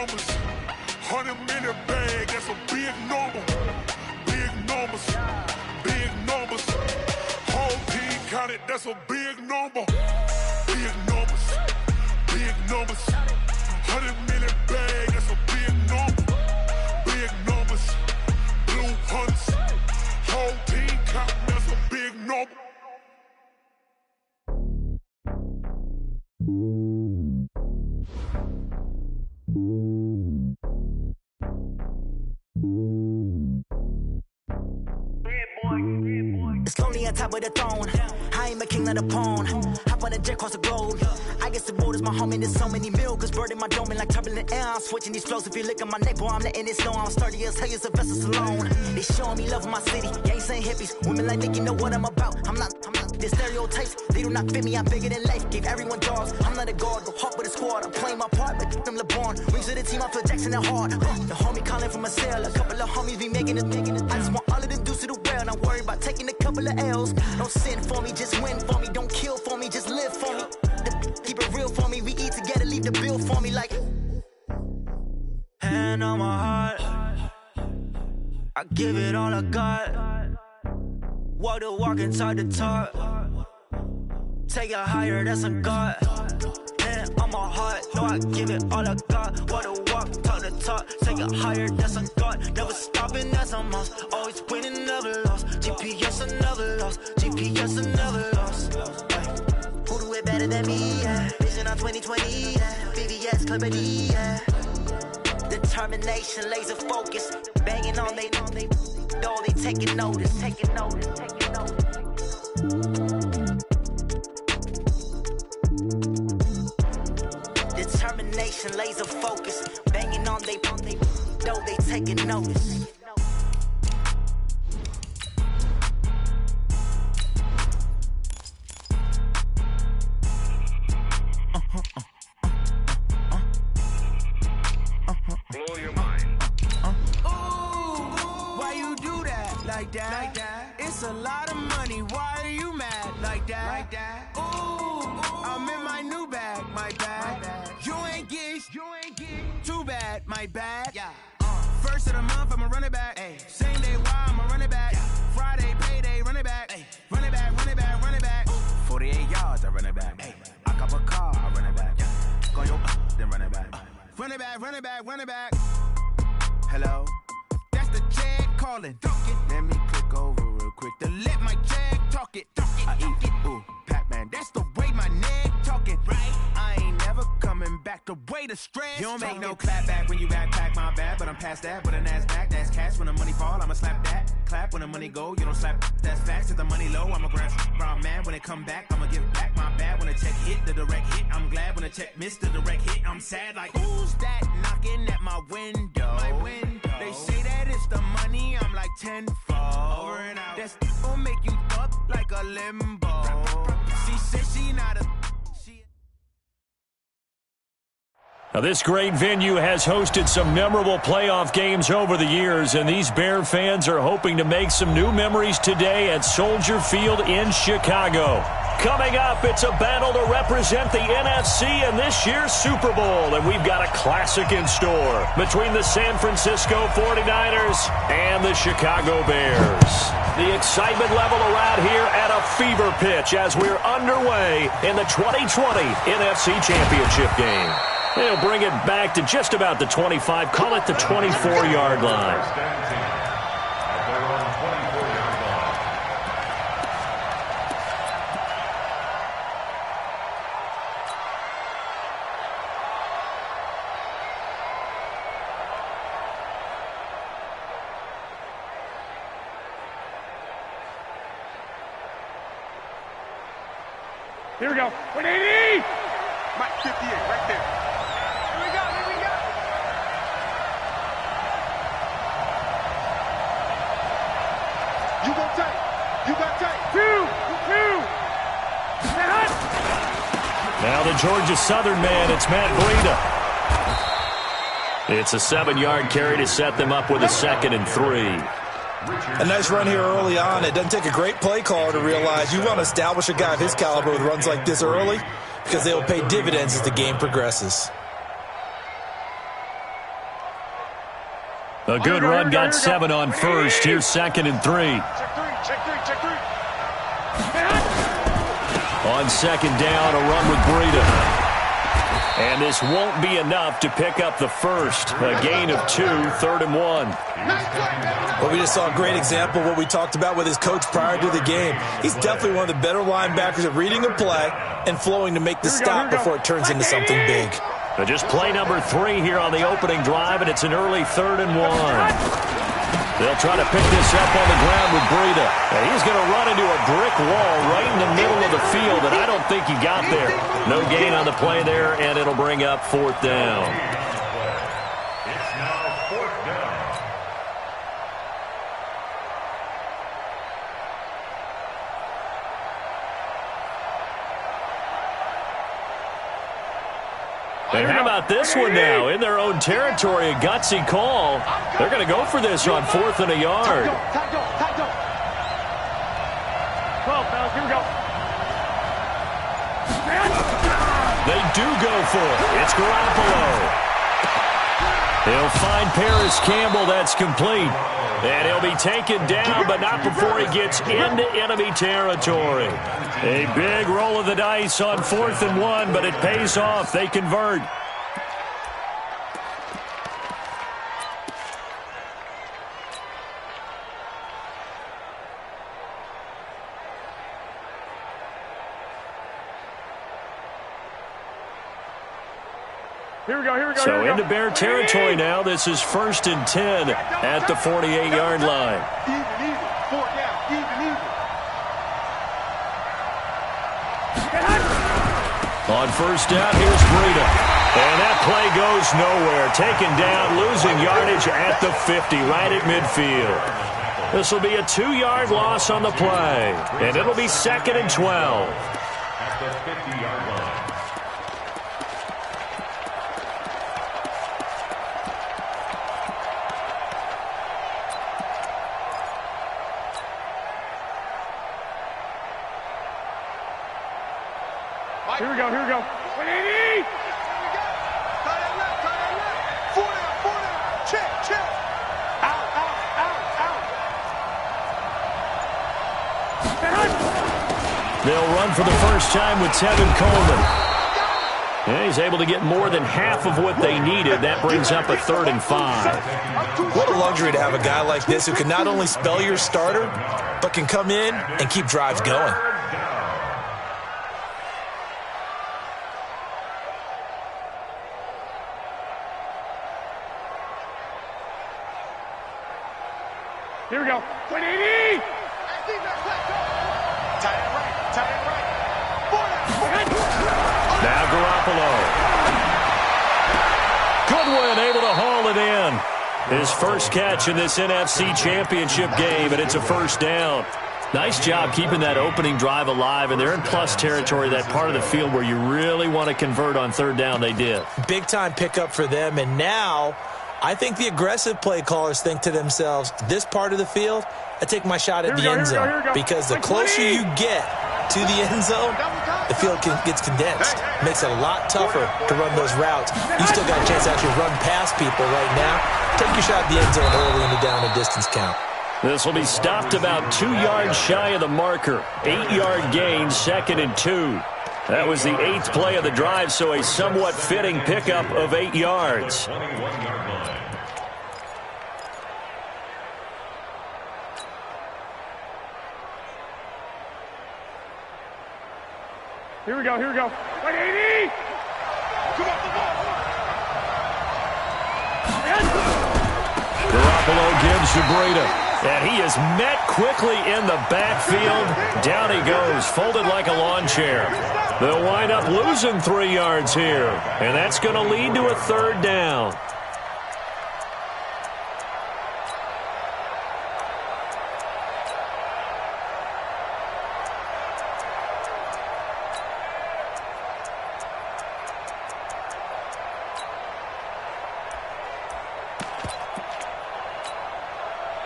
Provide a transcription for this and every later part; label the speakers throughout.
Speaker 1: numbers. 100-minute bag, that's a big number. Big numbers, big numbers. Whole team counted, that's a big number. Big numbers, big numbers. 100-minute bag, that's a big number. Big numbers, blue hunts. Whole team counting, that's a big number.
Speaker 2: It's lonely on top of the throne. I ain't a king, not a pawn. Hop on a jet across the globe. I guess the road is my home and there's so many milkers burning my dome like turbulent air. I'm switching these flows. If you look at my neck, boy, I'm letting it snow. I'm sturdy as hell as a vessel alone. They showing me love in my city. Yeah, ain't saying hippies. Women like think you know what I'm about. I'm not. The stereotypes, they do not fit me. I'm bigger than life. Gave everyone dogs. I'm not a guard. Go hard with a squad. I'm playing my part, but them LeBron. Rings to the team. I feel Jackson and hard. The homie calling from a cell. A couple of homies be making it. I just want all of them dudes to do well. Not worry about taking a couple of L's. Don't sin for me, just win for me. Don't kill for me, just live for me. Keep it real for me. We eat together, leave the bill for me like. Hand on my heart, I give it all I got. Walk the walk and talk the talk. Take it higher, that's a God. Hand on my heart, no, I give it all I got. Walk the walk, talk the talk. Take it higher, that's a God. Never stopping, that's a must. Always winning, never lost. GPS, I never lost. GPS, I never lost. Who do it better than me? Yeah. Vision on 2020. Yeah. VVS, Clippity. Yeah. Determination, laser focus. Banging on they though they taking notice. Taking notice. Taking notice. Determination, laser focus. Banging on they though they taking notice.
Speaker 3: Blow your mind.
Speaker 4: Why you do that like that? It's a lot of money. Why are you mad like that? I'm in my new bag, my bag. You ain't getting too bad, my bad. Yeah. First of the month, I'ma run it back. Ay. Same day, why I'ma run it back. Yeah. Friday, payday, run it back. Ay. Run it back, run it back, run it back. 48 yards, I run it back. Ay. I cop a car, I run it back. Yeah. Go yo, then run it back. Run it back, run it back, run it back. Hello? That's the jag calling. Let me click over real quick to let my jag talk it. I eat it, ooh, Pac-Man. That's the way my neck talking. Right? I ain't never coming back the way the stress. You don't make no clap back when you backpack my bad, but I'm past that with an ass back. That's cash when the money fall, I'ma slap that. Clap when the money go, you don't slap. That's facts. If the money low, I'ma grab brown man. When it come back, I'ma give back my bad. When the check hit, the direct hit. I'm glad when the check missed the direct hit. I'm sad like, who's that knocking at my window? My window. They say that it's the money, I'm like tenfold. Over and out. That's gon' make you up like a limbo. She said she not a.
Speaker 5: Now, this great venue has hosted some memorable playoff games over the years, and these Bear fans are hoping to make some new memories today at Soldier Field in Chicago. Coming up, it's a battle to represent the NFC in this year's Super Bowl, and we've got a classic in store between the San Francisco 49ers and the Chicago Bears. The excitement level around here at a fever pitch as we're underway in the 2020 NFC Championship game. They'll bring it back to just about the 25, call it the 24-yard line.
Speaker 6: Here we go. 180!
Speaker 3: Mike 58, right there.
Speaker 6: Here we go, here we go.
Speaker 3: You go tight. You got tight.
Speaker 6: Two.
Speaker 5: Now the Georgia Southern man, it's Matt Breida. It's a 7-yard carry to set them up with a 2nd and 3.
Speaker 7: A nice run here early on. It doesn't take a great play caller to realize you want to establish a guy of his caliber with runs like this early because they will pay dividends as the game progresses.
Speaker 5: A good run got 7 on first. Here's 2nd and 3.
Speaker 3: Check three.
Speaker 5: On 2nd down, a run with Breida. And this won't be enough to pick up the first. A gain of 2, 3rd and 1.
Speaker 7: Well, we just saw a great example of what we talked about with his coach prior to the game. He's definitely one of the better linebackers at reading a play and flowing to make the stop before it turns into something big.
Speaker 5: Just play number 3 here on the opening drive, and it's an early 3rd and 1. They'll try to pick this up on the ground with Breida. And he's going to run into a brick wall right in the middle of the field, and I don't think he got there. No gain on the play there, and it'll bring up 4th down.
Speaker 1: It's now 4th down.
Speaker 5: And how about this one now? In their own territory, a gutsy call. They're going to go for this on 4th and a yard.
Speaker 3: 12, fellas, here we go.
Speaker 5: They do go for it. It's Garoppolo. He'll find Paris Campbell. That's complete. And he'll be taken down, but not before he gets into enemy territory. A big roll of the dice on 4th and 1, but it pays off. They convert.
Speaker 3: Here we go.
Speaker 5: So into Bear territory now. This is 1st and 10 at the 48-yard line.
Speaker 3: Easy. 4 down. Easy.
Speaker 5: On 1st down, here's Breida. And that play goes nowhere. Taken down, losing yardage at the 50, right at midfield. This will be a 2-yard loss on the play. And it'll be 2nd and 12.
Speaker 1: At the 50-yard line.
Speaker 3: Here we go. 180. Tie that left. 4 down. Check. Out.
Speaker 5: They'll run for the first time with Tevin Coleman. And he's able to get more than half of what they needed. That brings up a 3rd and 5.
Speaker 7: What a luxury to have a guy like this who can not only spell your starter, but can come in and keep drives going.
Speaker 3: Here we go. 180. Tie it right. 4 down.
Speaker 5: Now Garoppolo. Goodwin able to haul it in. His first catch in this NFC Championship game, and it's a 1st down. Nice job keeping that opening drive alive, and they're in plus territory, that part of the field where you really want to convert on 3rd down. They did.
Speaker 7: Big-time pickup for them, and now I think the aggressive play callers think to themselves, this part of the field, I take my shot at the end zone. Because the closer you get to the end zone, the field gets condensed. Makes it a lot tougher to run those routes. You still got a chance to actually run past people right now. Take your shot at the end zone early in the down and distance count.
Speaker 5: This will be stopped about 2 yards shy of the marker. 8-yard gain, 2nd and 2. That was the 8th play of the drive, so a somewhat fitting pickup of 8 yards.
Speaker 3: Here we go. 180. Come on.
Speaker 5: Garoppolo gives to Breida. And he is met quickly in the backfield. Down he goes, folded like a lawn chair. They'll wind up losing 3 yards here. And that's going to lead to a 3rd down.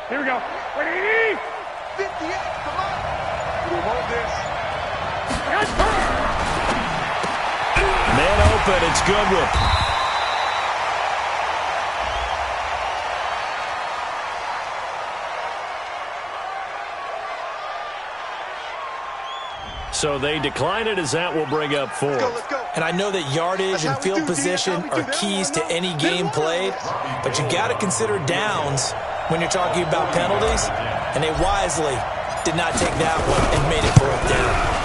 Speaker 3: Here we go. 180. 58. Come on. We'll hold this.
Speaker 5: Man open. It's Goodwin. so they decline it as that will bring up fourth.
Speaker 7: And I know that yardage and field position are keys to any game played, but you got to consider downs when you're talking about penalties, and they wisely did not take that one and made it fourth down.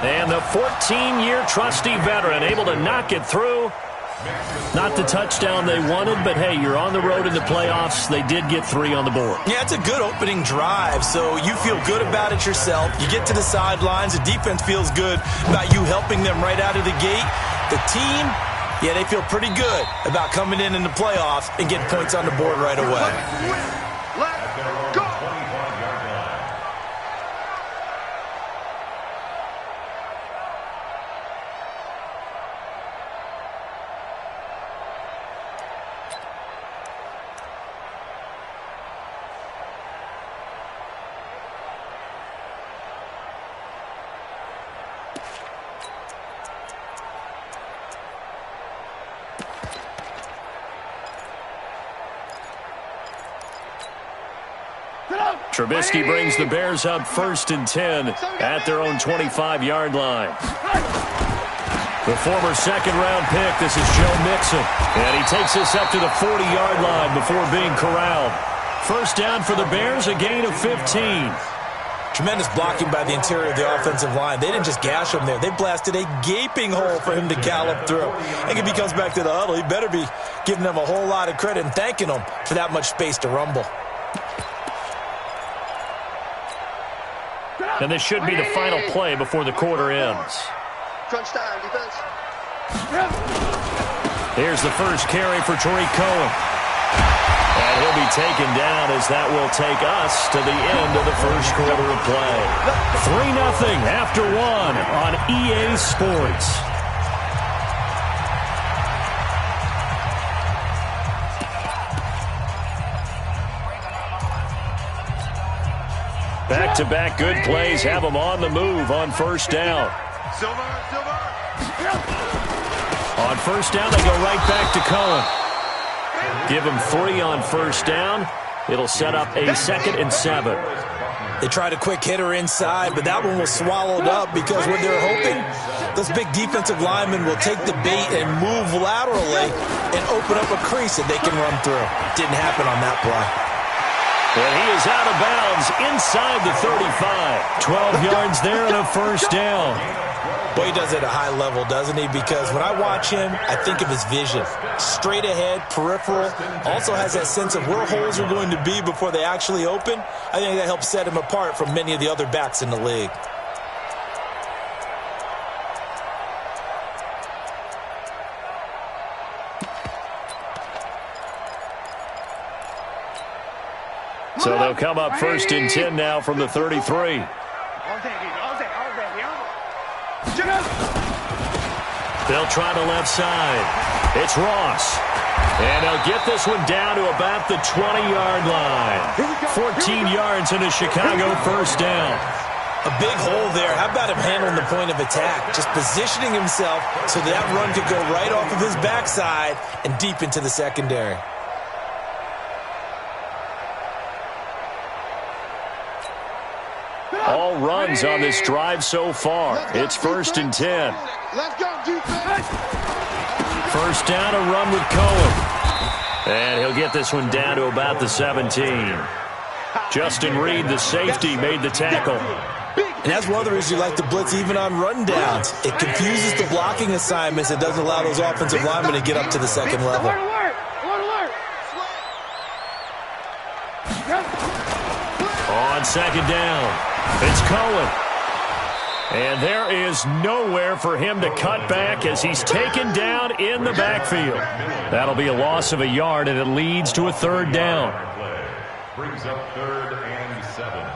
Speaker 5: And the 14-year trusty veteran able to knock it through. Not the touchdown they wanted, but hey, you're on the road in the playoffs. They did get 3 on the board.
Speaker 7: Yeah, it's a good opening drive, so you feel good about it yourself. You get to the sidelines. The defense feels good about you helping them right out of the gate. The team, yeah, they feel pretty good about coming in the playoffs and getting points on the board right away.
Speaker 3: Let's go.
Speaker 5: Trubisky brings the Bears up 1st and 10 at their own 25-yard line. The former second-round pick, this is Joe Mixon. And he takes us up to the 40-yard line before being corralled. First down for the Bears, a gain of 15.
Speaker 7: Tremendous blocking by the interior of the offensive line. They didn't just gash him there. They blasted a gaping hole for him to gallop through. I think if he comes back to the huddle, he better be giving them a whole lot of credit and thanking them for that much space to rumble.
Speaker 5: And this should be the final play before the quarter ends.
Speaker 3: Crunch time, defense.
Speaker 5: Here's the first carry for Tariq Cohen. And he'll be taken down as that will take us to the end of the first quarter of play. 3-0 after 1 on EA Sports. Back-to-back good plays have them on the move on first down. On first down, they go right back to Cohen. Give him 3 on first down. It'll set up a 2nd and 7.
Speaker 7: They tried a quick hitter inside, but that one was swallowed up because what they're hoping, those big defensive linemen will take the bait and move laterally and open up a crease that they can run through. Didn't happen on that play.
Speaker 5: And he is out of bounds inside the 35. 12 yards there and a first down.
Speaker 7: Boy, he does it at a high level, doesn't he? Because when I watch him, I think of his vision. Straight ahead, peripheral. Also has that sense of where holes are going to be before they actually open. I think that helps set him apart from many of the other backs in the league.
Speaker 5: So they'll come up 1st and 10 now from the 33. They'll try the left side. It's Ross. And they'll get this one down to about the 20-yard line. 14 yards and a Chicago first down.
Speaker 7: A big hole there. How about him handling the point of attack? Just positioning himself so that run could go right off of his backside and deep into the secondary.
Speaker 5: All runs on this drive so far. It's 1st and 10.
Speaker 3: Let's go, defense.
Speaker 5: First down, a run with Cohen. And he'll get this one down to about the 17. Justin Reed, the safety, made the tackle.
Speaker 7: And that's one of the reasons you like to blitz even on rundowns. It confuses the blocking assignments. It doesn't allow those offensive linemen to get up to the second level.
Speaker 5: On second down, it's Cohen. And there is nowhere for him to cut back as he's taken down in the backfield. That'll be a loss of a yard, and it leads to a 3rd down.
Speaker 8: Brings up 3rd and 7.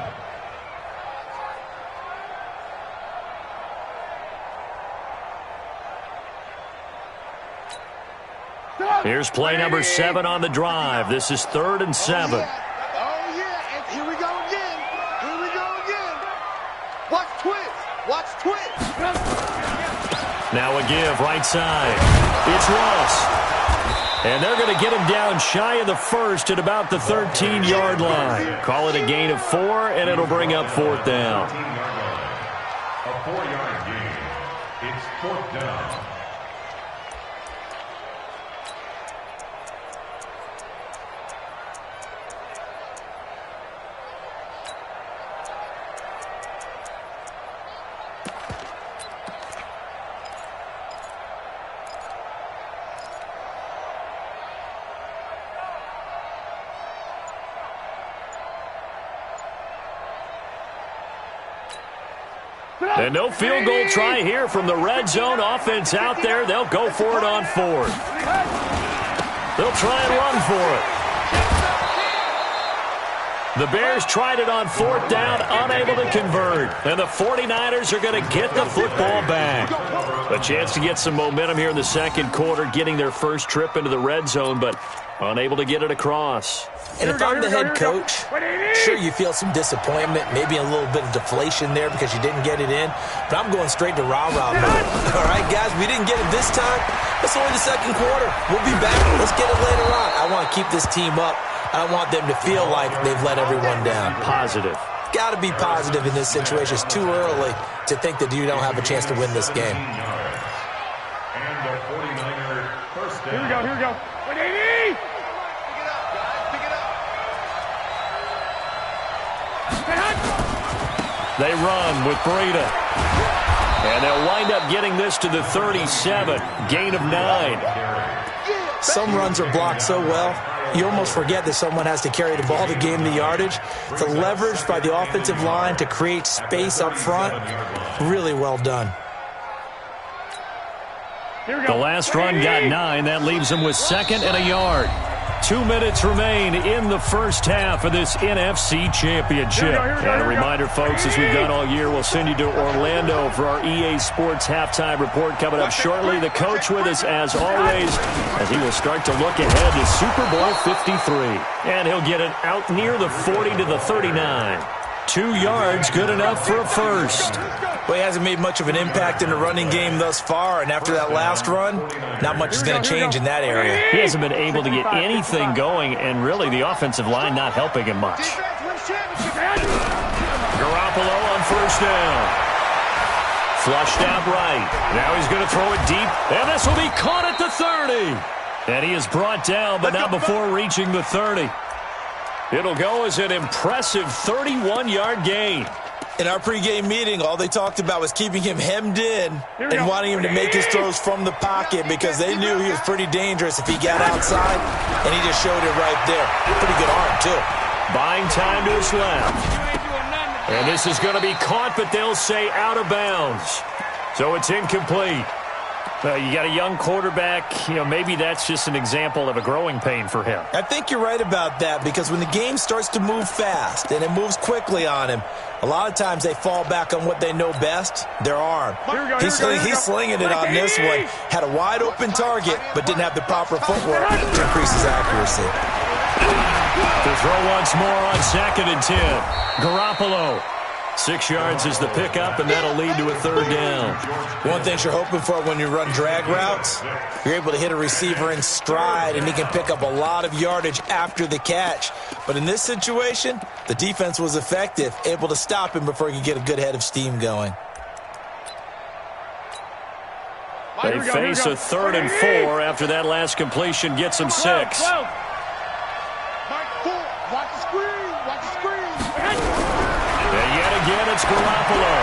Speaker 5: Here's play number 7 on the drive. This is 3rd and 7.
Speaker 3: Oh, yeah. And here we go again. Here we go again. Watch twist. Watch twist.
Speaker 5: Now a give right side. It's Ross. And they're going to get him down shy of the 1st at about the 13-yard line. Call it a gain of 4, and it'll bring up 4th down.
Speaker 8: A 4-yard gain. It's 4th down.
Speaker 5: And no field goal try here from the red zone. Offense out there. They'll go for it on 4th. They'll try and run for it. The Bears tried it on 4th down, unable to convert. And the 49ers are going to get the football back. A chance to get some momentum here in the second quarter, getting their first trip into the red zone, but unable to get it across.
Speaker 7: And if I'm the head coach, sure, you feel some disappointment, maybe a little bit of deflation there because you didn't get it in, but I'm going straight to rah-rah mode. All right, guys, we didn't get it this time. It's only the second quarter. We'll be back. Let's get it later on. I want to keep this team up. I don't want them to feel like they've let everyone down.
Speaker 5: Positive.
Speaker 7: Got to be positive in this situation. It's too early to think that you don't have a chance to win this game.
Speaker 8: And the 49ers first down.
Speaker 6: Here we go. 180!
Speaker 5: They run with Breida. And they'll wind up getting this to the 37. Gain of 9.
Speaker 7: Some runs are blocked so well, you almost forget that someone has to carry the ball to gain the yardage. The leverage by the offensive line to create space up front, really well done.
Speaker 5: The last run got 9. That leaves them with 2nd and a yard. 2 minutes remain in the first half of this NFC Championship. And a reminder, folks, as we've done all year, we'll send you to Orlando for our EA Sports Halftime Report coming up shortly. The coach with us, as always, as he will start to look ahead to Super Bowl 53. And he'll get it out near the 40 to the 39. 2 yards, good enough for a first.
Speaker 7: Well, he hasn't made much of an impact in the running game thus far, and after that last run, not much is going to change in that area.
Speaker 5: He hasn't been able to get anything going, and really the offensive line not helping him much. Garoppolo on first down. Flushed out right. Now he's going to throw it deep, and this will be caught at the 30. And he is brought down, but not before reaching the 30. It'll go as an impressive 31-yard gain.
Speaker 7: In our pregame meeting, all they talked about was keeping him hemmed in and wanting him to make his throws from the pocket because they knew he was pretty dangerous if he got outside, and he just showed it right there. Pretty good arm, too.
Speaker 5: Buying time to his left. And this is going to be caught, but they'll say out of bounds. So it's incomplete. You got a young quarterback, maybe that's just an example of a growing pain for him.
Speaker 7: I think you're right about that because when the game starts to move fast and it moves quickly on him, a lot of times they fall back on what they know best, their arm. He's slinging it on this one. Had a wide open target, but didn't have the proper footwork to increase his accuracy.
Speaker 5: To throw once more on 2nd and 10. Garoppolo. 6 yards is the pickup, and that'll lead to a 3rd down.
Speaker 7: One thing you're hoping for when you run drag routes, you're able to hit a receiver in stride, and he can pick up a lot of yardage after the catch. But in this situation, the defense was effective, able to stop him before he could get a good head of steam going.
Speaker 5: They face a 3rd and 4 after that last completion gets them 6.
Speaker 3: Watch the screen. Watch the screen.
Speaker 5: And yet again, it's Garoppolo.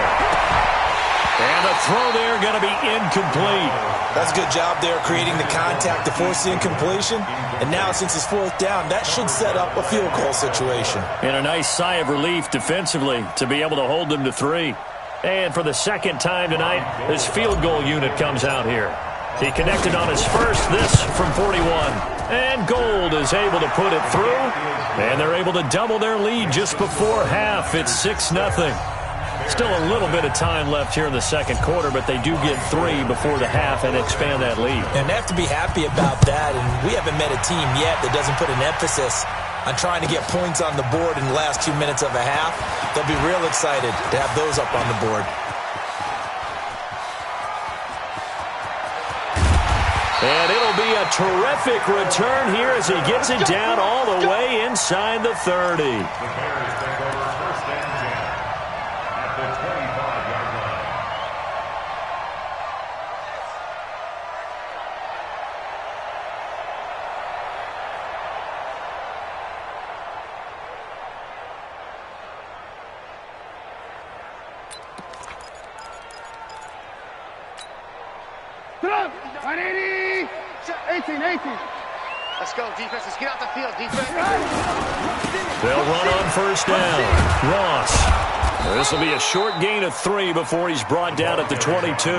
Speaker 5: And the throw there going to be incomplete.
Speaker 7: That's a good job there creating the contact to force the incompletion. And now, since it's 4th down, that should set up a field goal situation.
Speaker 5: And a nice sigh of relief defensively to be able to hold them to 3. And for the second time tonight, this field goal unit comes out here. He connected on his first, this from 41. And Gold is able to put it through. And they're able to double their lead just before half. It's 6-0. Still a little bit of time left here in the second quarter, but they do get 3 before the half and expand that lead.
Speaker 7: And they have to be happy about that. And we haven't met a team yet that doesn't put an emphasis on trying to get points on the board in the last 2 minutes of a half. They'll be real excited to have those up on the board.
Speaker 5: And it'll be a terrific return here as he gets it down all the way inside the 30.
Speaker 8: The Bears take over 1st and 10 at the 25-yard line.
Speaker 6: 180. 18.
Speaker 3: Let's go, defense. Let's get out the field, defense.
Speaker 5: They'll run on first down. Ross. This will be a short gain of 3 before he's brought down at the 22.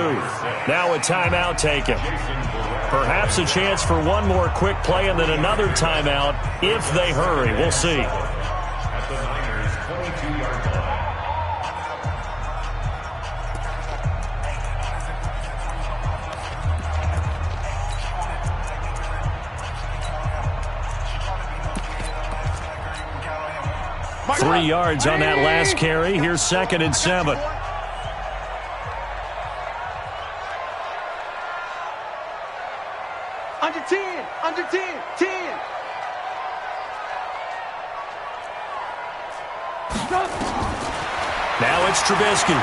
Speaker 5: Now a timeout taken. Perhaps a chance for one more quick play and then another timeout if they hurry. We'll see.
Speaker 8: At the Niners' 22-yard line.
Speaker 5: 3 yards on that last carry. Here's 2nd and 7.
Speaker 3: Under 10. 10.
Speaker 5: Now it's Trubisky.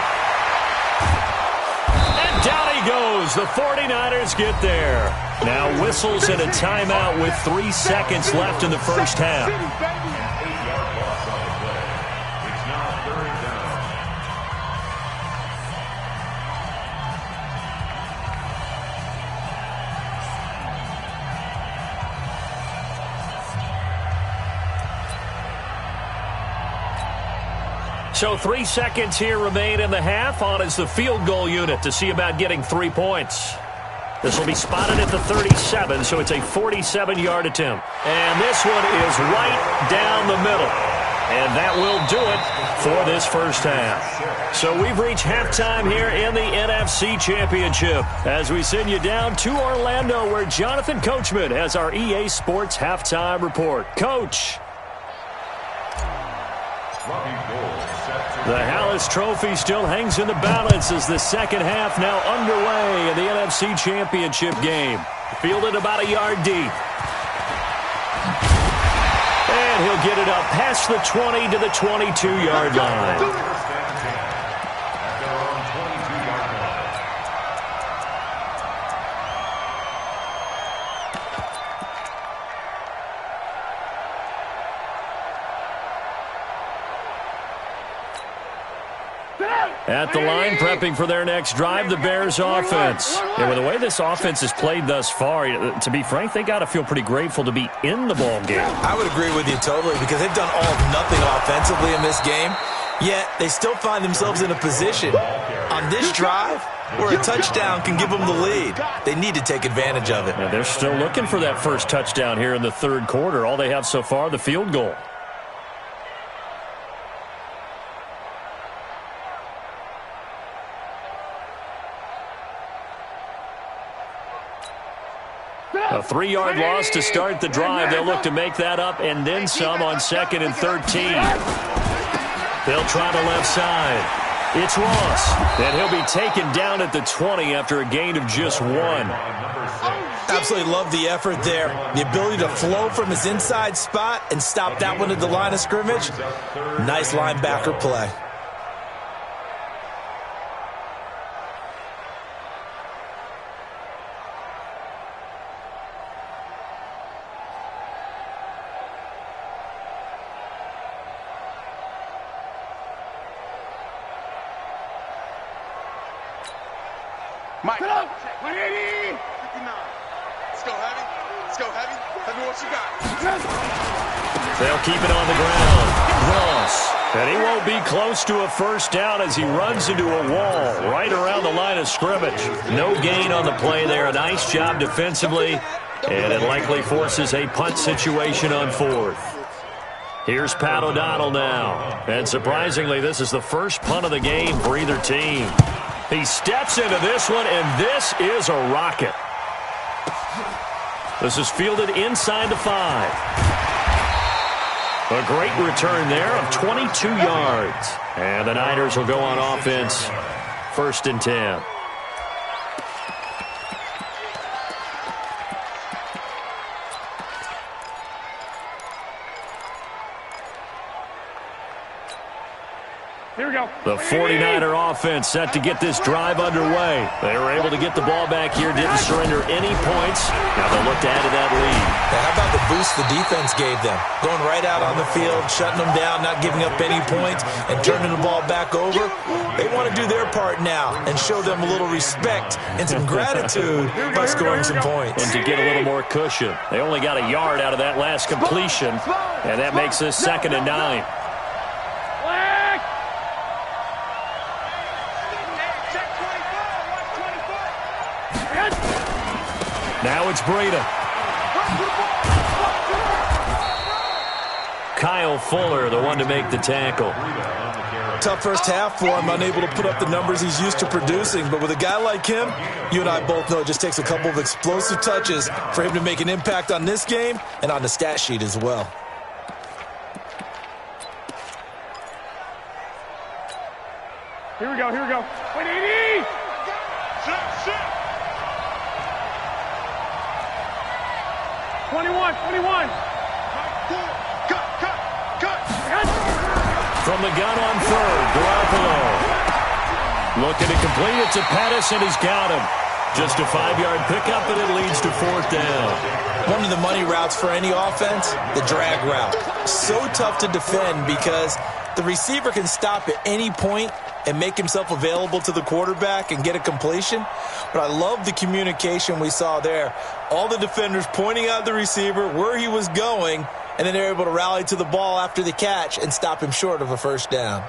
Speaker 5: And down he goes. The 49ers get there. Now whistles and a timeout with 3 seconds left in the first half. So 3 seconds here remain in the half. On is the field goal unit to see about getting 3 points. This will be spotted at the 37, so it's a 47-yard attempt. And this one is right down the middle. And that will do it for this first half. So we've reached halftime here in the NFC Championship as we send you down to Orlando where Jonathan Coachman has our EA Sports halftime report. Coach. The Hallis Trophy still hangs in the balance as the second half now underway in the NFC Championship game. Fielded about a yard deep. And he'll get it up past the 20 to the 22-yard line. At the line, prepping for their next drive, the Bears offense. And with the way this offense has played thus far, to be frank, they got to feel pretty grateful to be in the ball game.
Speaker 7: I would agree with you totally because they've done all of nothing offensively in this game, yet they still find themselves in a position on this drive where a touchdown can give them the lead. They need to take advantage of it.
Speaker 5: And they're still looking for that first touchdown here in the third quarter. All they have so far, the field goal. A 3-yard loss to start the drive. They'll look to make that up and then some on 2nd and 13. They'll try the left side. It's Ross. And he'll be taken down at the 20 after a gain of just 1.
Speaker 7: Absolutely love the effort there. The ability to flow from his inside spot and stop that one at the line of scrimmage. Nice linebacker play.
Speaker 6: Mike. 180.
Speaker 3: 59. Let's go heavy. Let's go heavy. Tell me what you got.
Speaker 5: They'll keep it on the ground. Ross. And he won't be close to a first down as he runs into a wall right around the line of scrimmage. No gain on the play there. A nice job defensively. And it likely forces a punt situation on 4th. Here's Pat O'Donnell now. And surprisingly, this is the first punt of the game for either team. He steps into this one, and this is a rocket. This is fielded inside the 5. A great return there of 22 yards. And the Niners will go on offense, 1st and 10.
Speaker 6: Here we go.
Speaker 5: The 49er offense set to get this drive underway. They were able to get the ball back here, didn't surrender any points. Now they'll look to add to that lead.
Speaker 7: Now, how about the boost the defense gave them? Going right out on the field, shutting them down, not giving up any points, and turning the ball back over. They want to do their part now and show them a little respect and some gratitude by scoring some points.
Speaker 5: And to get a little more cushion. They only got a yard out of that last completion, and that makes this 2nd and 9. Now it's Breida. Kyle Fuller, the one to make the tackle.
Speaker 7: Tough first half for him, unable to put up the numbers he's used to producing. But with a guy like him, you and I both know it just takes a couple of explosive touches for him to make an impact on this game and on the stat sheet as well.
Speaker 6: Here we go, here we go. Wait, 80! Sit. 21. Cut.
Speaker 5: From the gun on 3rd, Garoppolo. Looking to complete it to Pettis, and he's got him. Just a 5-yard pickup, and it leads to 4th down.
Speaker 7: One of the money routes for any offense, the drag route. So tough to defend because the receiver can stop at any point and make himself available to the quarterback and get a completion. But I love the communication we saw there. All the defenders pointing out the receiver, where he was going, and then they're able to rally to the ball after the catch and stop him short of a 1st down.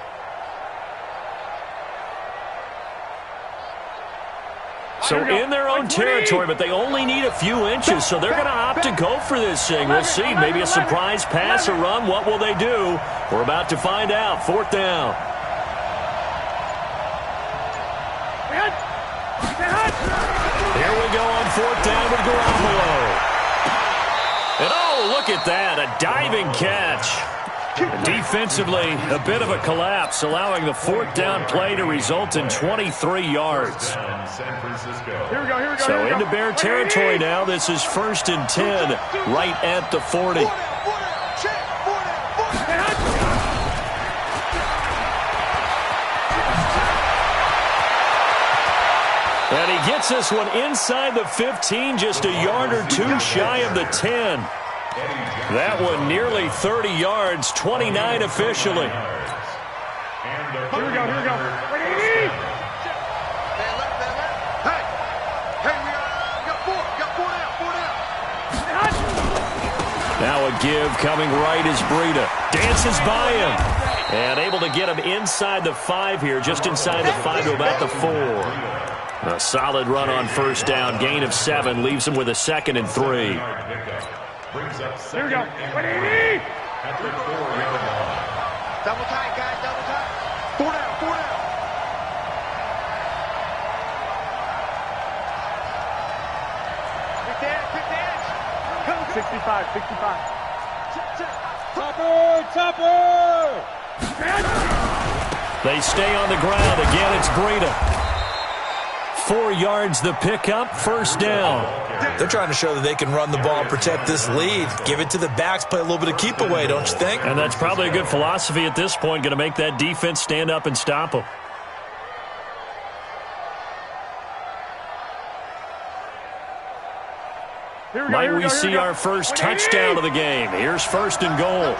Speaker 5: So in their own territory, but they only need a few inches, so they're going to opt to go for this thing. We'll see. Maybe a surprise pass or run. What will they do? We're about to find out. 4th down. Here we go on 4th down with Garoppolo. And oh, look at that, a diving catch. Defensively, a bit of a collapse, allowing the 4th down play to result in 23 yards.
Speaker 6: Here we go.
Speaker 5: So into Bear territory now. This is 1st and 10, right at the 40. And he gets this one inside the 15, just a yard or 2 shy of the 10. That one nearly 30 yards, 29 officially.
Speaker 6: Here we go. Hey, we got 4 down.
Speaker 5: Now a give coming right is Breida. Dances by him. And able to get him inside the 5 here, just inside the 5 to about the 4. A solid run on 1st down. Gain of 7 leaves him with a 2nd and 3.
Speaker 6: Here we go. 180!
Speaker 3: Double tight, guys, double tight. 4 down.
Speaker 6: 65.
Speaker 3: Topper!
Speaker 5: They stay on the ground. Again, it's Breida. 4 yards the pickup, 1st down.
Speaker 7: They're trying to show that they can run the ball, protect this lead, give it to the backs, play a little bit of keep away, don't you think?
Speaker 5: And that's probably a good philosophy at this point, going to make that defense stand up and stop them. Might we see our first touchdown of the game? Here's 1st and goal.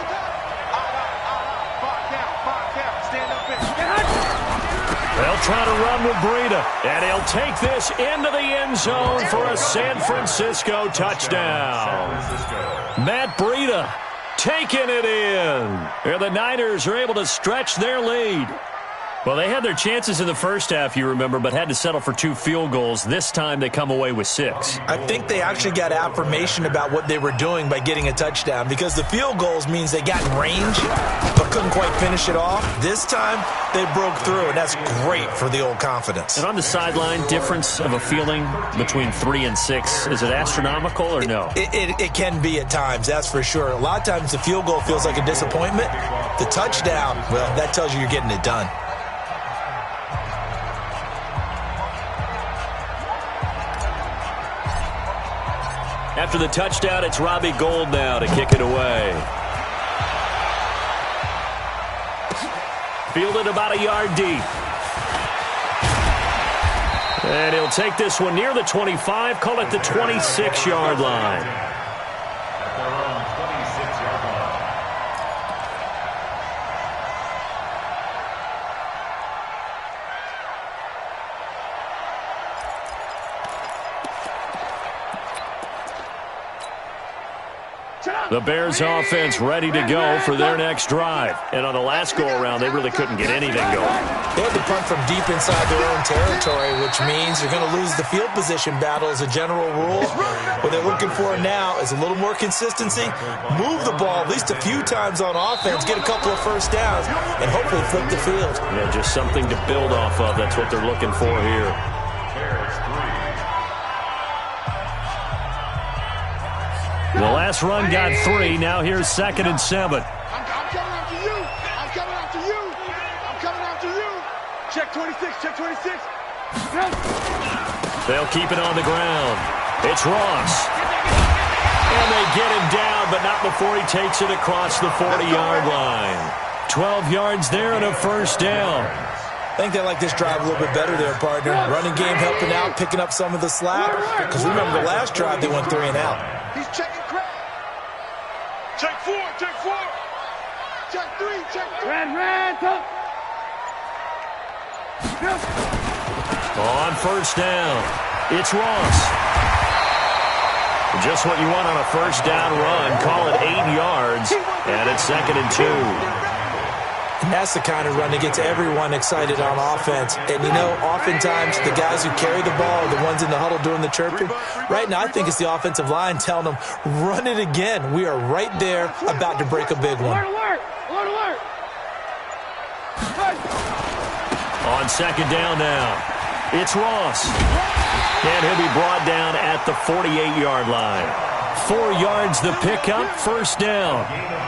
Speaker 5: They'll try to run with Breida, and he'll take this into the end zone for a San Francisco touchdown. Matt Breida taking it in. And the Niners are able to stretch their lead. Well, they had their chances in the first half, you remember, but had to settle for 2 field goals. This time they come away with 6.
Speaker 7: I think they actually got affirmation about what they were doing by getting a touchdown, because the field goals means they got in range but couldn't quite finish it off. This time they broke through, and that's great for the old confidence.
Speaker 5: And on the sideline, difference of a feeling between 3 and 6, is it astronomical or no?
Speaker 7: It can be at times, that's for sure. A lot of times the field goal feels like a disappointment. The touchdown, well, that tells you you're getting it done.
Speaker 5: After the touchdown, it's Robbie Gould now to kick it away. fielded about a yard deep. And he'll take this one near the 25, call it the 26-yard line.
Speaker 8: At their own 26-yard line.
Speaker 5: The Bears offense ready to go for their next drive. And on the last go-around, they really couldn't get anything going.
Speaker 7: They had to punt from deep inside their own territory, which means you're going to lose the field position battle as a general rule. What they're looking for now is a little more consistency, move the ball at least a few times on offense, get a couple of first downs, and hopefully flip the field.
Speaker 5: Yeah, just something to build off of. That's what they're looking for here.
Speaker 8: Bears 3.
Speaker 5: The last run got 3. Now here's 2nd and 7.
Speaker 3: I'm coming after you. I'm coming after you. I'm coming after you. Check 26. Check 26.
Speaker 5: They'll keep it on the ground. It's Ross. And they get him down, but not before he takes it across the 40-yard line. 12 yards there and a first down.
Speaker 7: I think they like this drive a little bit better there, partner. Running game helping out, picking up some of the slack. Because remember, the last drive they went 3 and out.
Speaker 3: He's checking crack. Check 4. Check 4. Check 3. Check 3.
Speaker 6: Red, top.
Speaker 5: On first down, it's Ross. Just what you want on a first down run. Call it 8 yards, and it's 2nd and 2.
Speaker 7: And that's the kind of run that gets everyone excited on offense. And, you know, oftentimes the guys who carry the ball are the ones in the huddle doing the chirping. Right now, I think it's the offensive line telling them, run it again. We are right there about to break a big one.
Speaker 6: Alert, alert, alert, alert.
Speaker 5: On 2nd down now, it's Ross. And he'll be brought down at the 48-yard line. 4 yards the pickup, first down.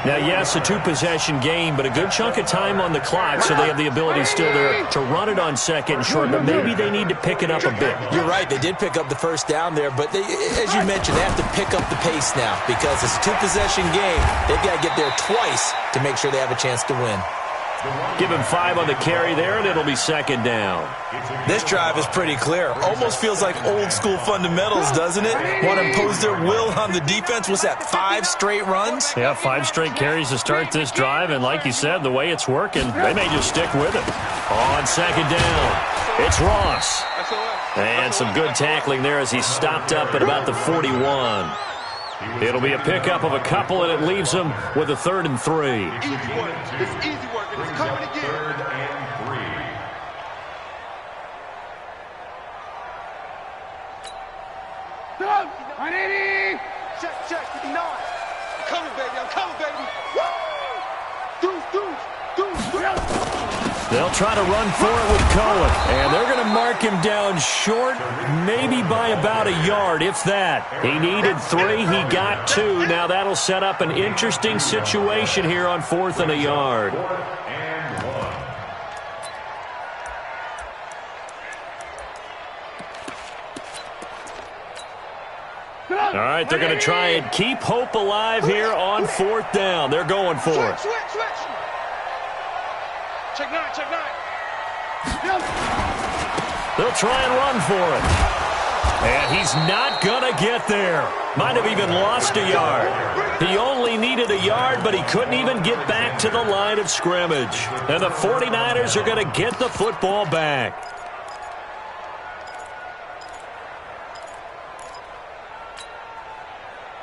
Speaker 5: Now, yes, a 2-possession game, but a good chunk of time on the clock, so they have the ability still there to run it on 2nd and short, but maybe they need to pick it up a bit.
Speaker 7: You're right. They did pick up the first down there, but they, as you mentioned, they have to pick up the pace now because it's a 2-possession game. They've got to get there twice to make sure they have a chance to win.
Speaker 5: Give him 5 on the carry there, and it'll be 2nd down.
Speaker 7: This drive is pretty clear. Almost feels like old-school fundamentals, doesn't it? Want to impose their will on the defense. What's that, 5 straight runs?
Speaker 5: Yeah, 5 straight carries to start this drive, and like you said, the way it's working, they may just stick with it. On 2nd down, it's Ross. And some good tackling there as he stopped up at about the 41. It'll be a pickup of a couple, and it leaves him with a 3rd and 3.
Speaker 3: Easy work. It's easy work, and it's coming again.
Speaker 8: 3rd and 3.
Speaker 6: Stop. 180.
Speaker 3: Check, 59. I'm coming, baby. I'm coming, baby. Woo! Deuce.
Speaker 5: They'll try to run for it with Cohen, and they're going to mark him down short, maybe by about a yard, if that. He needed 3, he got 2. Now that'll set up an interesting situation here on 4th and a yard.
Speaker 8: 4th and 1.
Speaker 5: All right, they're going to try and keep hope alive here on 4th down. They're going for it.
Speaker 3: Switch. Check 9.
Speaker 5: They'll try and run for it. And he's not going to get there. Might have even lost a yard. He only needed a yard, but he couldn't even get back to the line of scrimmage. And the 49ers are going to get the football back.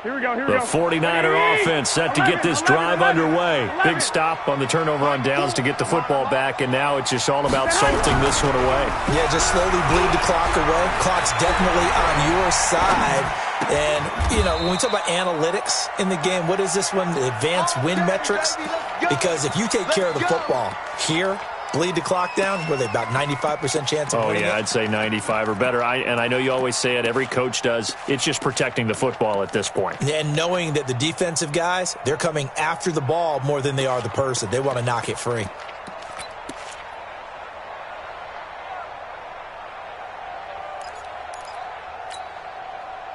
Speaker 6: Here we go.
Speaker 5: The 49er offense set to get this drive underway. Big stop on the turnover on downs to get the football back, and now it's just all about salting this one away.
Speaker 7: Yeah, just slowly bleed the clock away. Clock's definitely on your side. And, you know, when we talk about analytics in the game, what is this one? The advanced win metrics? Because if you take care of the football here, bleed the clock down, were they about 95% chance of winning it?
Speaker 5: I'd say 95 or better. And I know you always say it, every coach does. It's just protecting the football at this point.
Speaker 7: And knowing that the defensive guys, they're coming after the ball more than they are the person. They want to knock it free.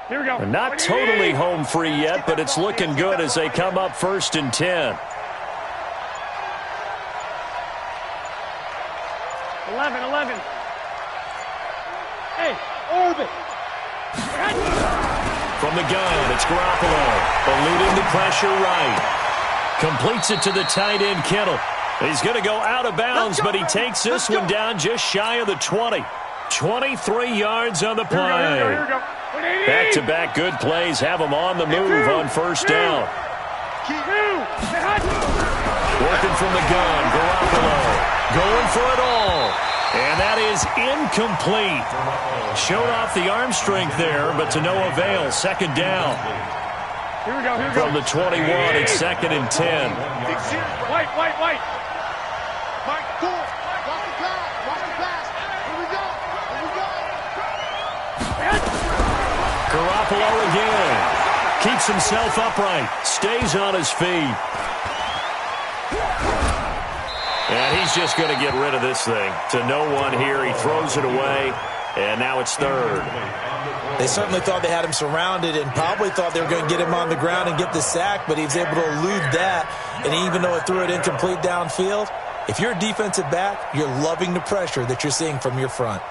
Speaker 6: Here we go.
Speaker 5: Not totally home free yet, but it's looking good as they come up 1st and 10.
Speaker 6: 11. Hey, orbit.
Speaker 5: From the gun, it's Garoppolo. Eluding the pressure right. Completes it to the tight end, Kittle. He's going to go out of bounds, but he takes this one down just shy of the 20. 23 yards on the play.
Speaker 6: Here we go.
Speaker 5: Back-to-back good plays have him on the move on first down. Working from the gun, Garoppolo. Going for it all. And that is incomplete. Showed off the arm strength there, but to no avail. Second down.
Speaker 6: Here we go.
Speaker 5: From the 21, it's 2nd and 10.
Speaker 6: White.
Speaker 3: Mike, cool. Watch the pass. Here we go.
Speaker 5: Garoppolo again. Keeps himself upright. Stays on his feet. And he's just going to get rid of this thing. To no one here. He throws it away. And now it's 3rd.
Speaker 7: They certainly thought they had him surrounded and probably thought they were going to get him on the ground and get the sack, but he was able to elude that. And even though it threw it incomplete downfield, if you're a defensive back, you're loving the pressure that you're seeing from your front.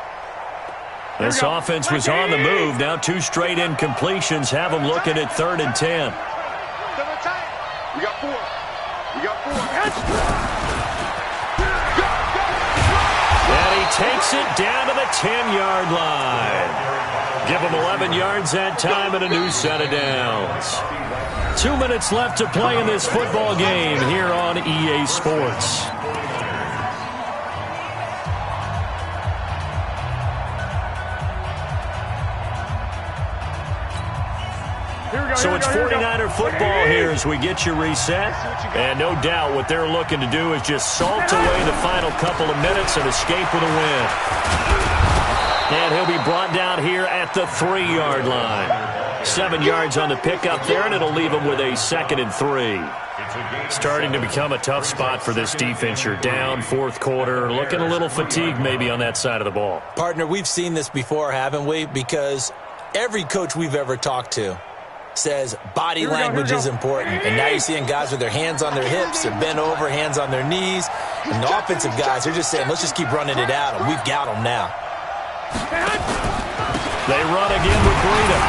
Speaker 5: This offense was on the move. Now 2 straight incompletions have them looking at 3rd and 10.
Speaker 3: We got 4.
Speaker 5: And he takes it down to the 10-yard line. Give him 11 yards that time and a new set of downs. 2 minutes left to play in this football game here on EA Sports. So it's 49er football here as we get you reset. And no doubt what they're looking to do is just salt away the final couple of minutes and escape with a win. And he'll be brought down here at the 3-yard line. 7 yards on the pickup there, and it'll leave him with a 2nd and 3. Starting to become a tough spot for this defense. You're down 4th quarter, looking a little fatigued maybe on that side of the ball.
Speaker 7: Partner, we've seen this before, haven't we? Because every coach we've ever talked to says body language is important. And now you're seeing guys with their hands on their hips, they're bent over, hands on their knees. And the offensive guys, they're just saying, let's just keep running it at them. We've got them now.
Speaker 5: They run again with Breida.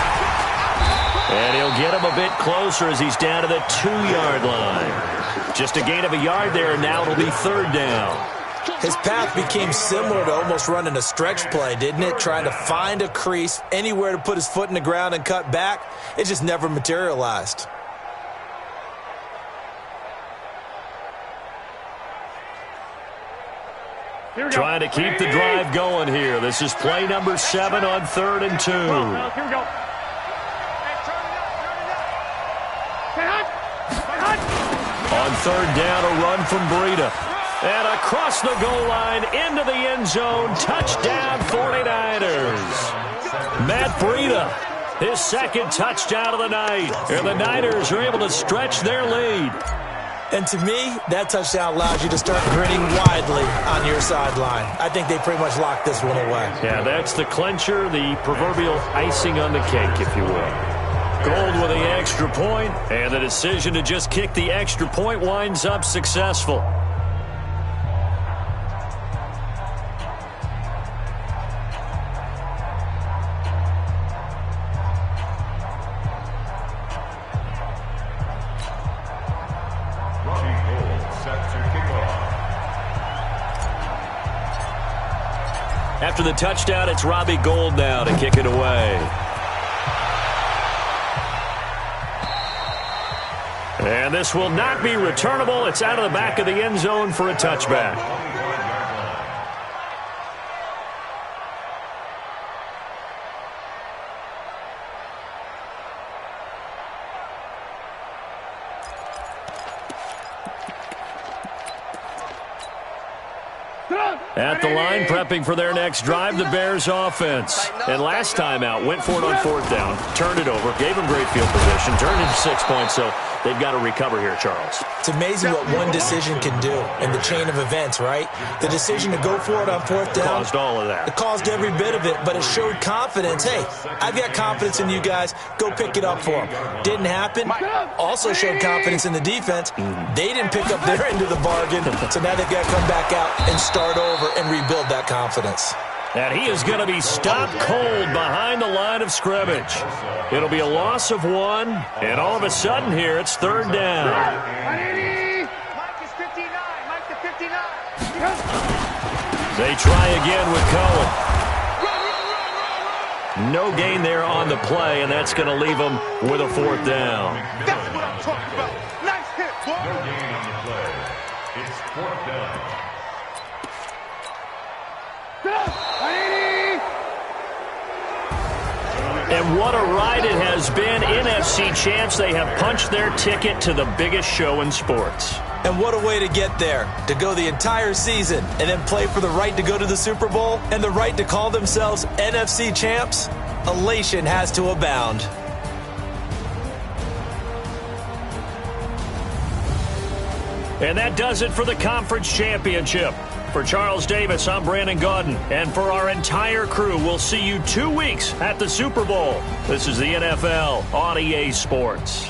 Speaker 5: And he'll get him a bit closer as he's down to the 2-yard line. Just a gain of a yard there, and now it'll be 3rd down.
Speaker 7: His path became similar to almost running a stretch play, didn't it? Trying to find a crease, anywhere to put his foot in the ground and cut back. It just never materialized.
Speaker 5: Trying to keep the drive going here. This is play number 7 on 3rd and 2.
Speaker 6: Here we go.
Speaker 5: On 3rd down, a run from Breida. And across the goal line, into the end zone, touchdown 49ers. Matt Breida, his 2nd touchdown of the night. And the Niners are able to stretch their lead.
Speaker 7: And to me, that touchdown allows you to start grinning widely on your sideline. I think they pretty much locked this one away.
Speaker 5: Yeah, that's the clincher, the proverbial icing on the cake, if you will. Gold with the extra point, and the decision to just kick the extra point winds up successful. After the touchdown, it's Robbie Gould now to kick it away. And this will not be returnable. It's out of the back of the end zone for a touchback. At the line, prepping for their next drive, the Bears offense. And last time out, went for it on 4th down, turned it over, gave them great field position, turned into 6 points, so they've got to recover here, Charles.
Speaker 7: It's amazing what one decision can do in the chain of events, right? The decision to go for it on 4th down.
Speaker 5: Caused all of that.
Speaker 7: It caused every bit of it, but it showed confidence. Hey, I've got confidence in you guys. Go pick it up for them. Didn't happen. Also showed confidence in the defense. They didn't pick up their end of the bargain, so now they've got to come back out and start start over and rebuild that confidence.
Speaker 5: And he is going to be stopped cold behind the line of scrimmage. It'll be a loss of 1, and all of a sudden here, it's 3rd down.
Speaker 3: Mike is 59. Mike to 59.
Speaker 5: They try again with Cohen. No gain there on the play, and that's going to leave them with a 4th down.
Speaker 3: That's what I'm talking about. Nice hit, boy.
Speaker 8: No gain on the play. It's 4th down.
Speaker 5: And what a ride it has been. NFC champs, they have punched their ticket to the biggest show in sports.
Speaker 7: And what a way to get there, to go the entire season and then play for the right to go to the Super Bowl and the right to call themselves NFC champs. Elation has to abound.
Speaker 5: And that does it for the conference championship. For Charles Davis, I'm Brandon Gaudin. And for our entire crew, we'll see you 2 weeks at the Super Bowl. This is the NFL on EA Sports.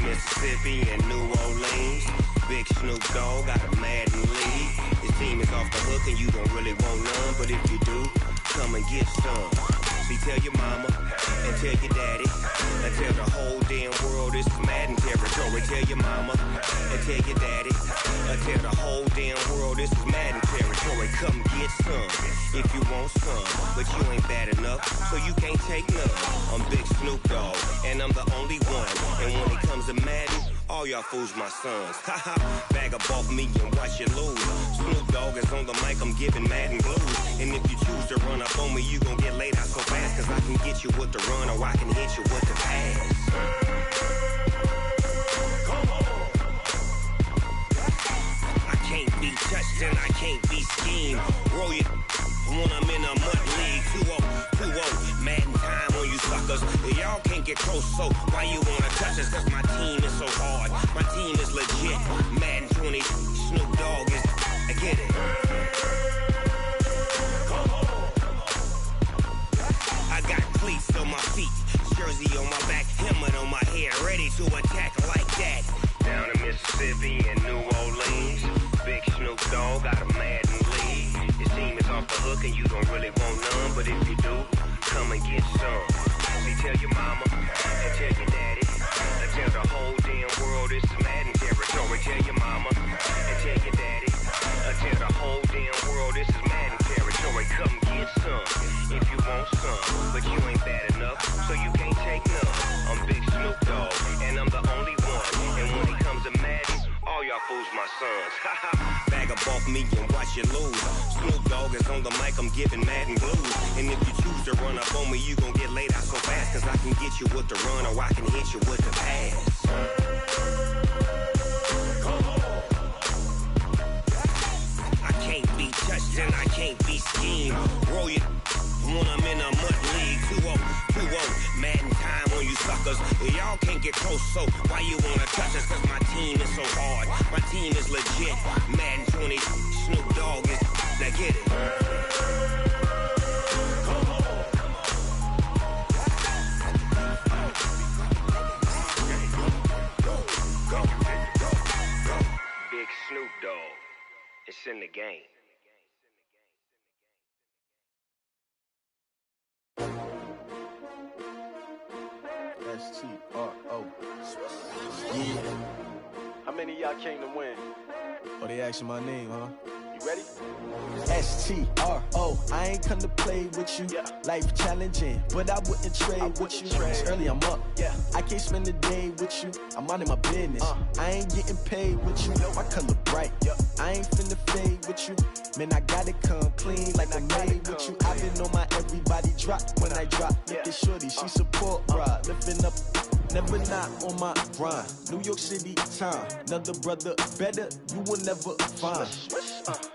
Speaker 9: Mississippi and New Orleans. Big Snoop Dogg got a Madden lead. His team is off the hook and you don't really want none, but if you do, come and get some. See, tell your mama and tell your daddy and tell the whole damn world it's Madden territory. Tell your mama and tell your daddy and tell the whole damn world this is Madden territory. Come get some if you want some, but you ain't bad enough, so you can't take none. I'm Big Snoop Dogg, and I'm the only one. And when it comes to Madden, all y'all fools my sons. Haha, bag up off me and watch you lose. Snoop Dogg is on the mic, I'm giving Madden blues. And if you choose to run up on me, you gon' get laid out so fast, cause I can get you with the run or I can hit you with the pass. I can't be touched and I can't be schemed. Roll you when I'm in a mud league. 2-0, Madden time on you suckers. Y'all can't get close, so why you wanna touch us? Cause my team is so hard, my team is legit. Madden 20, Snoop Dogg is, I get it. I got cleats on my feet, jersey on my back, helmet on my head, ready to attack like that. Down in Mississippi and New Orleans, Big Snoop Dogg got a Madden league. Your team is off the hook and you don't really want none, but if you do, come and get some. See, tell your mama and tell your daddy and tell the whole damn world it's Madden territory. Tell your mama and tell your daddy and tell the whole damn world this is Madden territory. Come get some if you want some, but you ain't bad enough, so you can't take none. I'm Big Snoop Dogg, and I'm the only one. And when it comes to Madden, all y'all fools my sons. Bag up off me and watch you lose. Snoop Dogg is on the mic, I'm giving Madden blues. And if you choose to run up on me, you gon' get laid out so fast, cause I can get you with the run or I can hit you with the pass. I can't be touched and I can't be schemed. Roll you when I'm in a mud league. 2-0, Madden time on you suckers. Y'all can't get close, so why you wanna touch us? Cause my team is so hard, my team is legit. Madden 20, Snoop Dogg is, now get it. Big Snoop Dogg, it's in the game.
Speaker 10: S-T-R-O. Yeah. How many of y'all came to win? Oh, they asking my name, huh? You ready? S-T-R-O. I ain't come to play with you. Yeah. Life challenging, but I wouldn't trade with you. It's early, I'm up. Yeah. I can't spend the day with you. I'm minding my business. I ain't getting paid with you. My color bright. Yeah. I ain't finna fade with you. Man, I gotta come clean like I'm made with you. I've been on my everybody drop when I drop. Look at shorty, she support, bruh. Lifting up, never not on my grind. New York City time, another brother better, you will never find.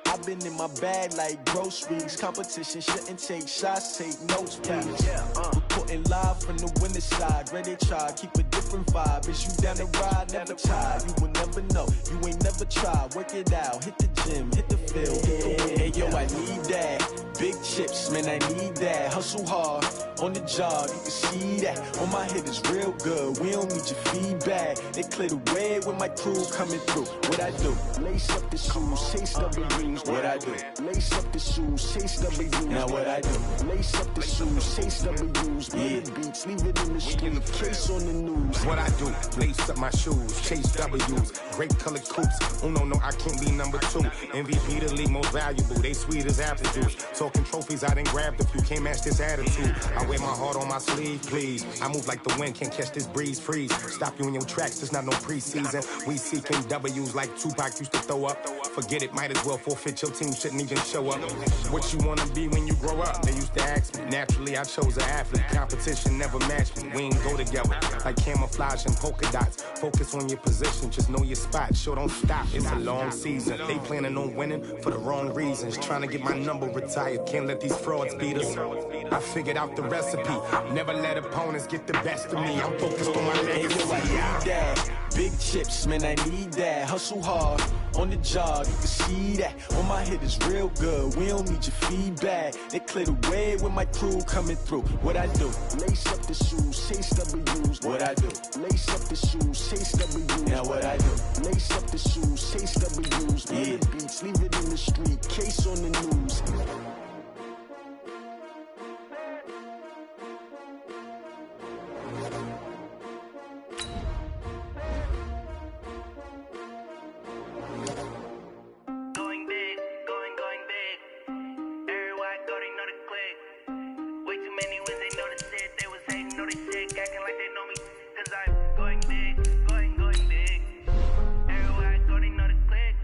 Speaker 10: I've been in my bag like groceries. Competition shouldn't take shots, take notes, please. Reporting live from the winning side. Ready to try, keep a different vibe. Is you down the ride, never tired. You will never know, you ain't never tried. Work it out, hit the gym, hit the field, hit the wind. Hey yo, I need that. Big chips, man, I need that. Hustle hard, on the job, you can see that. On my head is real good, we don't need your feedback. They clear the way when my crew coming through. What I do? Lace up the shoes, chase W's. What I do? Lace up the shoes, chase W's. Now what I do? Lace up the shoes, chase W's. Yeah. Beats, leave it in the street, case on the news.
Speaker 11: What I do? Lace up my shoes, chase W's. Great colored coops. Oh no, I can't be number 2. MVP the league most valuable. They sweet as apple juice. Talking trophies, I done grabbed a few. Can't match this attitude. I wear my heart on my sleeve, please. I move like the wind, can't catch this breeze, freeze. Stop you in your tracks, there's not no preseason. We seeking W's like Tupac used to throw up. Forget it, might as well forfeit, your team shouldn't even show up. What you wanna be when you grow up? They used to ask me. Naturally, I chose an athlete. Competition never matched me. We ain't go together. Like camouflage and polka dots. Focus on your position, just know your spot. Sure, don't stop, it's a long season. They planning on winning for the wrong reasons. Trying to get my number retired, can't let these frauds beat us. I figured out the recipe. Never let opponents get the best of me. I'm focused on my legacy.
Speaker 10: I need that. Big chips, man, I need that. Hustle hard, on the job, you can see that. On my head is real good, we don't need your feedback. They clear the way when my crew coming through. What I do? Lace up the shoes, chase W's. What I do? Lace up the shoes, chase W's. Now what I do? Lace up the shoes, chase W's. Yeah. Beats, leave it in the street, case on the news.
Speaker 9: many wins, they know the shit. They was hating, know they sick, acting like they know me. Cause I'm going big, going big. Everywhere I go, they know the click.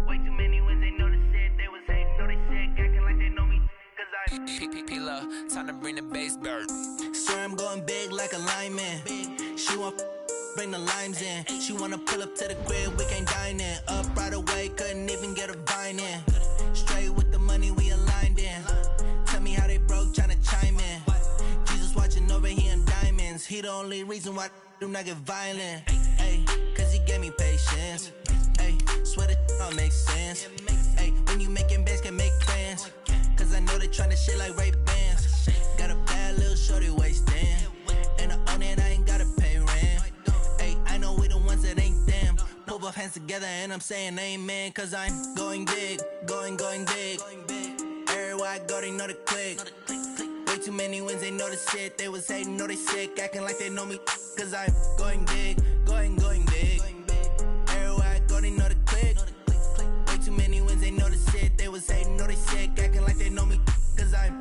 Speaker 9: Way too many wins, they know the shit. They was hating, know they sick, acting like they know me. Cause I'm P-P-P-Love, time to bring the bass bird.
Speaker 2: Swear I'm going big like a lineman. She want bring the limes in. She wanna pull up to the crib, we can't dine in. Up right away, couldn't even get a vine in. Straight with the money we aligned in. Tell me how they broke, tryna chime in. Jesus watching over here in diamonds. He the only reason why I do not get violent. Ay, cause he gave me patience. Ay, swear that all makes sense. Ay, when you making bands, can make friends. Cause I know they tryna shit like Ray-Bans. Got a bad little shorty wasting. And I own it, I ain't gotta pay rent. Ay, I know we the ones that ain't them. Put both hands together and I'm saying amen. Cause I'm going big, going big. Everywhere I go, they know the click. Way too many wins, they know the shit. They was hating, know they sick, acting like they know me. Cause I'm going big, going big. Everywhere I go, they know the click. Way too many wins, they know the shit. They was hating, know they sick, acting like they know me. Cause I'm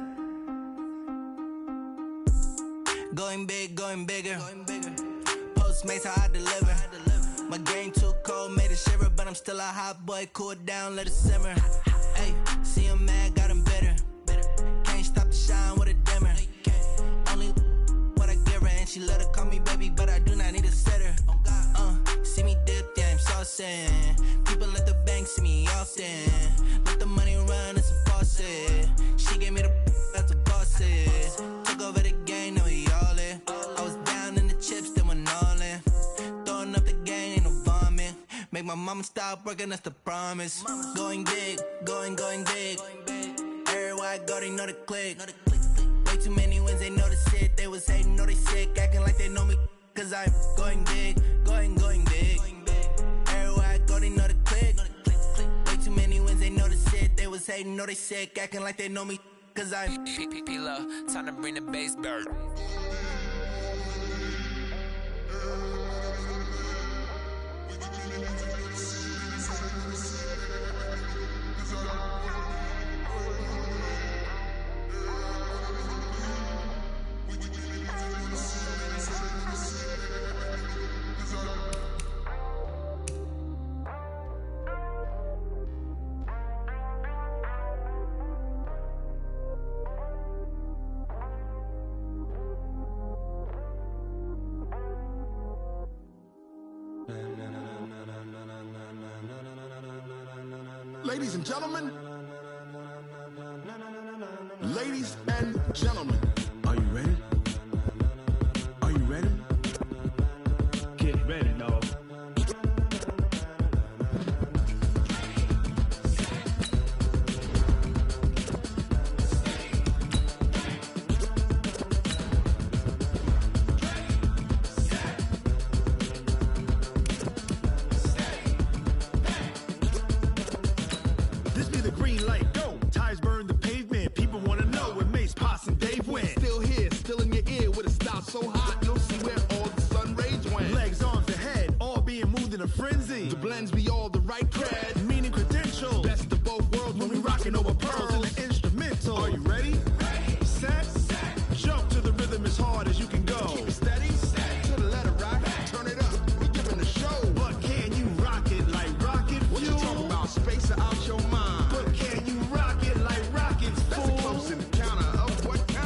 Speaker 2: going big, going bigger. Postmates how I deliver. My game too cold, made it shiver, but I'm still a hot boy. Cool it down, let it simmer. Hey, see him mad, got him bitter. Can't stop the shine with a dimmer. Only what I give her, and she let her call me baby, but I do not need a sitter. See me dip, yeah, I'm saucing. People at the bank see me often. Let the money run, it's a faucet. She gave me the that's a bosses. Took over the game, now we all in. I was down in the chips, then went all in. Throwing up the game, ain't no vomit. Make my mama stop working, that's the promise. Going big, going big. Everywhere I go, they know the click. Way too many wins, they know the shit. They was hating, know they sick, acting like they know me. Cause I'm going big, going big. Everywhere I go, they know the click. Way too many wins, they know the shit. They was hating, know they sick, acting like they know me. Cause I'm P-P-P-Love, time to bring the bass bird.
Speaker 12: Ladies and gentlemen, ladies and gentlemen, are you ready? Are you ready?
Speaker 6: Get ready, dog.
Speaker 12: So hot, you'll see where all the sun rays went. Legs, arms, and head, all being moved in a frenzy. The blends be all the right cred, meaning credentials. Best of both worlds when we rockin' over pearls in the instrumental. Are you ready? Ready. Set. Jump to the rhythm as hard as you can go. Keep it steady. To the letter rock. Turn it up. We giving the show. But can you rock it like rocket fuel? What you talking about? Space out your mind. But can you rock it like rockets, fool? That's a close encounter of what kind?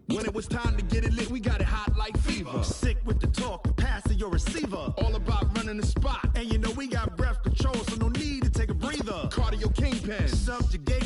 Speaker 12: When it was time to get it lit, we got it hot like fever. Sick with the talk, passing your receiver. All about running the spot. And you know we got breath control, so no need to take a breather. Cardio kingpin, subjugate